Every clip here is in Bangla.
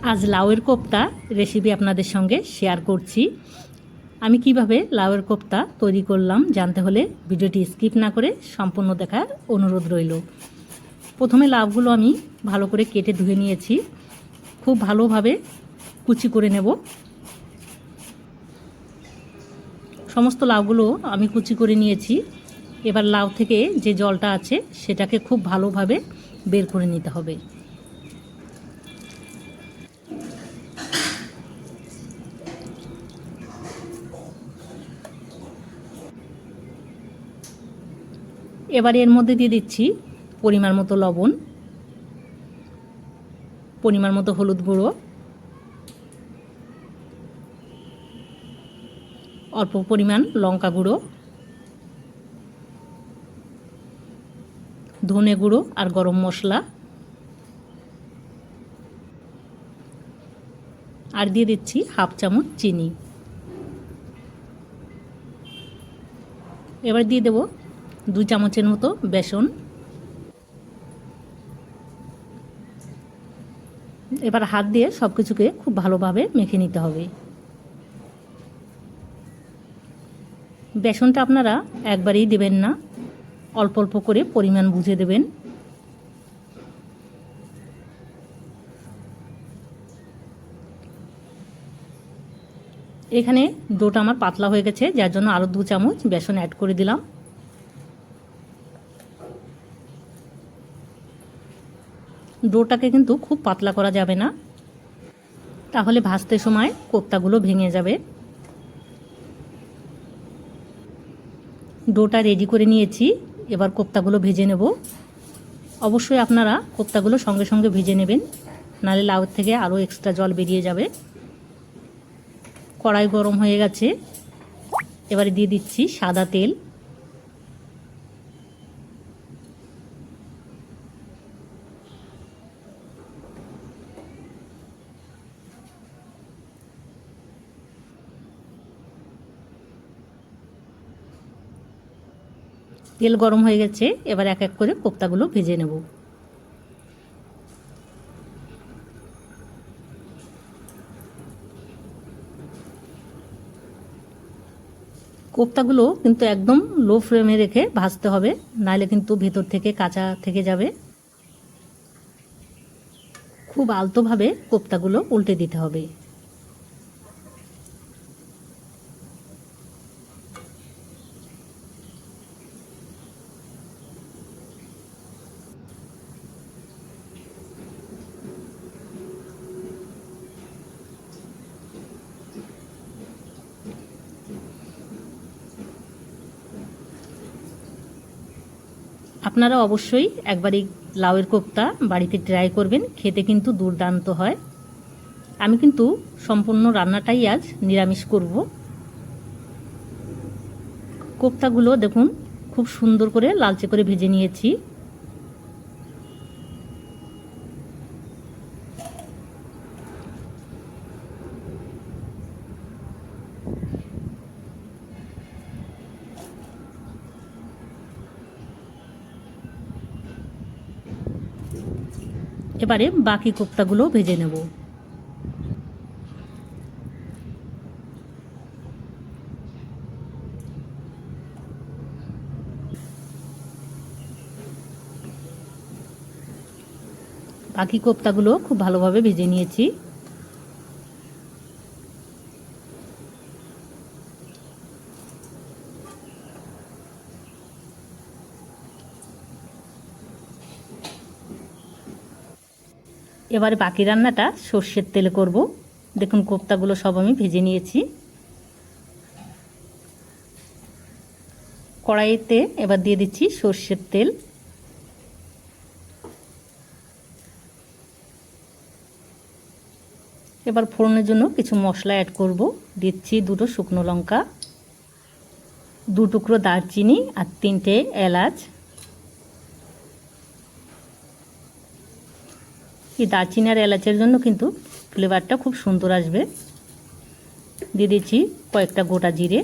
আজ লাউয়ের কোপ্তা রেসিপি আপনাদের সঙ্গে শেয়ার করছি। আমি কিভাবে লাউয়ের কোপ্তা তৈরি করলাম জানতে হলে ভিডিওটি স্কিপ না করে সম্পূর্ণ দেখার অনুরোধ রইল। প্রথমে লাউগুলো আমি ভালো করে কেটে ধুয়ে নিয়েছি, খুব ভালোভাবে কুচি করে নেব। সমস্ত লাউগুলো আমি কুচি করে নিয়েছি। এবার লাউ থেকে যে জলটা আছে সেটাকে খুব ভালোভাবে বের করে নিতে হবে। এবার এর মধ্যে দিয়ে দিচ্ছি পরিমাণ মতো লবণ, পরিমাণ মতো হলুদ গুঁড়ো, অল্প পরিমাণ লঙ্কা গুঁড়ো, ধনে গুঁড়ো আর গরম মশলা, আর দিয়ে দিচ্ছি হাফ চামচ চিনি। এবার দিয়ে দেব 2 চামচের মতো বেসন। এবার হাত দিয়ে সব কিছুকে খুব ভালোভাবে মেখে নিতে হবে। বেসনটা আপনারা একবারেই দেবেন না, অল্প অল্প করে পরিমাণ বুঝে দেবেন। এখানে ডোটা আমার পাতলা হয়ে গেছে, যার জন্য আরও 2 চামচ বেসন অ্যাড করে দিলাম। ডোটাকে কিন্তু খুব পাতলা করা যাবে না, তাহলে ভাজতে সময় কোপ্তাগুলো ভেঙে যাবে। ডোটা রেডি করে নিয়েছি, এবার কোপ্তাগুলো ভেজে নেব। অবশ্যই আপনারা কোপ্তাগুলো সঙ্গে সঙ্গে ভেজে নেবেন, নাহলে লাউ থেকে আরও এক্সট্রা জল বেরিয়ে যাবে। কড়াই গরম হয়ে গেছে, এবারে দিয়ে দিচ্ছি সাদা তেল। তেল গরম হয়ে গেছে, এবার এক এক করে কোপ্তাগুলো ভেজে নেব। কোপ্তাগুলো কিন্তু একদম লো ফ্লেমে রেখে ভাজতে হবে, নাহলে কিন্তু ভেতর থেকে কাঁচা থেকে যাবে। খুব আলতোভাবে কোপ্তাগুলো উল্টে দিতে হবে। আপনারা অবশ্যই একবার এই লাউয়ের কোপ্তা বাড়িতে ট্রাই করবেন, খেতে কিন্তু দুর্দান্ত হয়। আমি কিন্তু সম্পূর্ণ রান্নাটাই আজ নিরামিষ করব। কোপ্তাগুলো দেখুন খুব সুন্দর করে লালচে করে ভেজে নিয়েছি। এবারে বাকি কোপ্তাগুলো ভেজে নেব। বাকি কোপ্তাগুলো খুব ভালোভাবে ভেজে নিয়েছি। এবারে বাকি রান্নাটা সর্ষের তেলে করব। দেখুন কোপ্তাগুলো সব আমি ভেজে নিয়েছি। কড়াইতে এবার দিয়ে দিচ্ছি সর্ষের তেল। এবার ফোড়নের জন্য কিছু মশলা অ্যাড করব। দিচ্ছি 2টো শুকনো লঙ্কা, 2 টুকরো দারচিনি আর 3টে এলাচ। এই দারচিনি আর এলাচের জন্য কিন্তু ফ্লেভারটা খুব সুন্দর আসবে। দিয়ে দিচ্ছি কয়েকটা গোটা জিরে।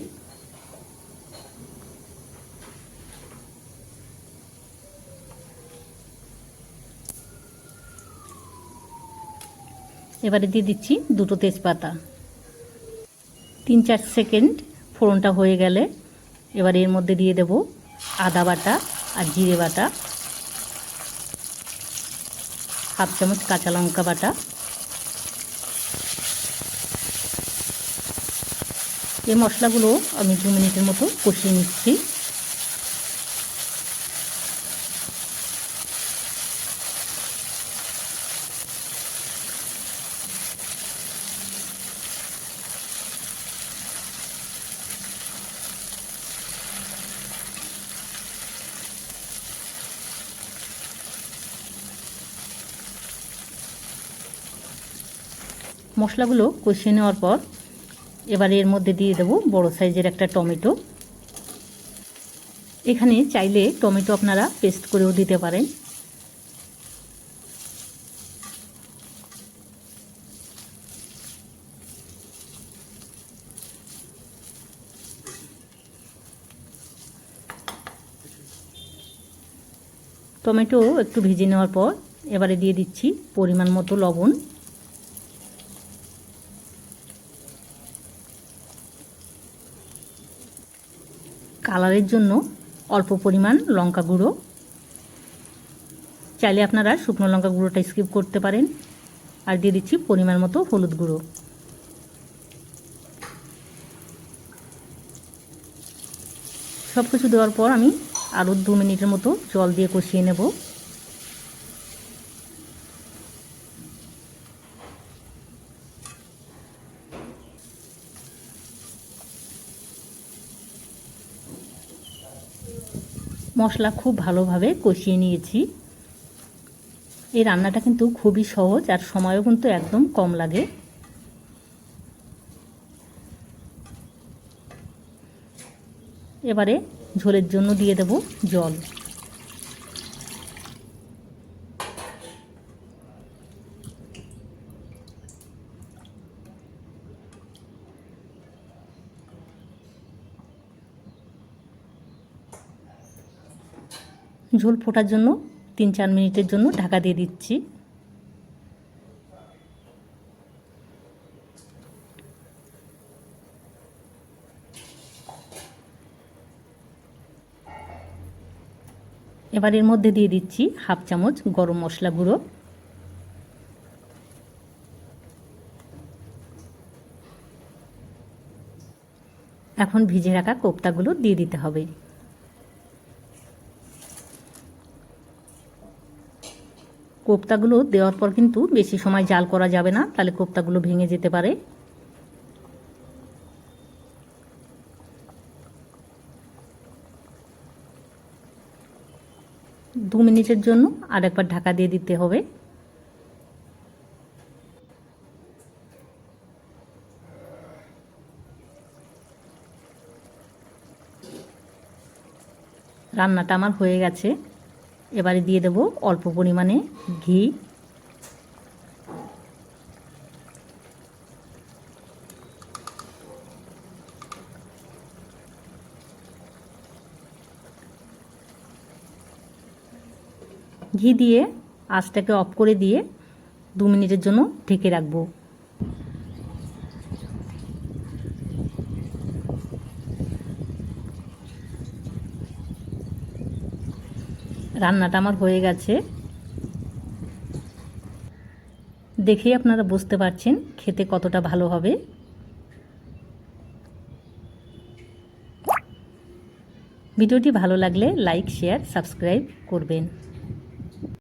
এবারে দিয়ে দিচ্ছি দুটো তেজপাতা। 3-4 সেকেন্ড ফোড়নটা হয়ে গেলে এবার এর মধ্যে দিয়ে দেব আদা বাটা আর জিরে বাটা, হাফ চামচ কাঁচা লঙ্কা বাটা। এই মশলাগুলো আমি 2 মিনিটের মতো কষিয়ে নিচ্ছি। মশলাগুলো কষিয়ে নেওয়ার পর এবার এর মধ্যে দিয়ে দেব বড় সাইজের একটা টমেটো। এখানে চাইলে টমেটো আপনারা পেস্ট করেও দিতে পারেন। টমেটো একটু ভেজে নেওয়ার পর এবারে দিয়ে দিচ্ছি পরিমাণ মতো লবণ, কালারের জন্য অল্প পরিমাণ লঙ্কা গুঁড়ো। চাইলে আপনারা শুকনো লঙ্কা গুঁড়োটা স্কিপ করতে পারেন। আর দিয়ে দিচ্ছি পরিমাণ মতো হলুদ গুঁড়ো। সব কিছু দেওয়ার পর আমি আরও 2 মিনিটের মতো জল দিয়ে কষিয়ে নেব। মশলা খুব ভালোভাবে কষিয়ে নিয়েছি। এই রান্নাটা কিন্তু খুবই সহজ আর সময়ও কিন্তু একদম কম লাগে। এবারে ঝোলের জন্য দিয়ে দেব জল। ঝোল ফোটার জন্য 3-4 মিনিটের জন্য ঢাকা দিয়ে দিচ্ছি। এবার এর মধ্যে দিয়ে দিচ্ছি হাফ চামচ গরম মশলা গুঁড়ো, এখন ভিজে রাখা কোপ্তাগুলো দিয়ে দিতে হবে। কোপ্তাগুলো দেওয়ার পর কিন্তু বেশি সময় জাল করা যাবে না, তাহলে কোপ্তাগুলো ভেঙে যেতে পারে। দু মিনিটের জন্য আরেকবার ঢাকা দিয়ে দিতে হবে। রান্নাটা আমার হয়ে গেছে। এবারে দিয়ে দেব অল্প পরিমাণে ঘি। ঘি দিয়ে আঁচটাকে অফ করে দিয়ে 2 মিনিটের জন্য ঢেকে রাখবো। রান্নাটা আমার হয়ে গেছে। দেখেই আপনারা বুঝতে পারছেন খেতে কতটা ভালো হবে। ভিডিওটি ভালো লাগলে লাইক, শেয়ার, সাবস্ক্রাইব করবেন।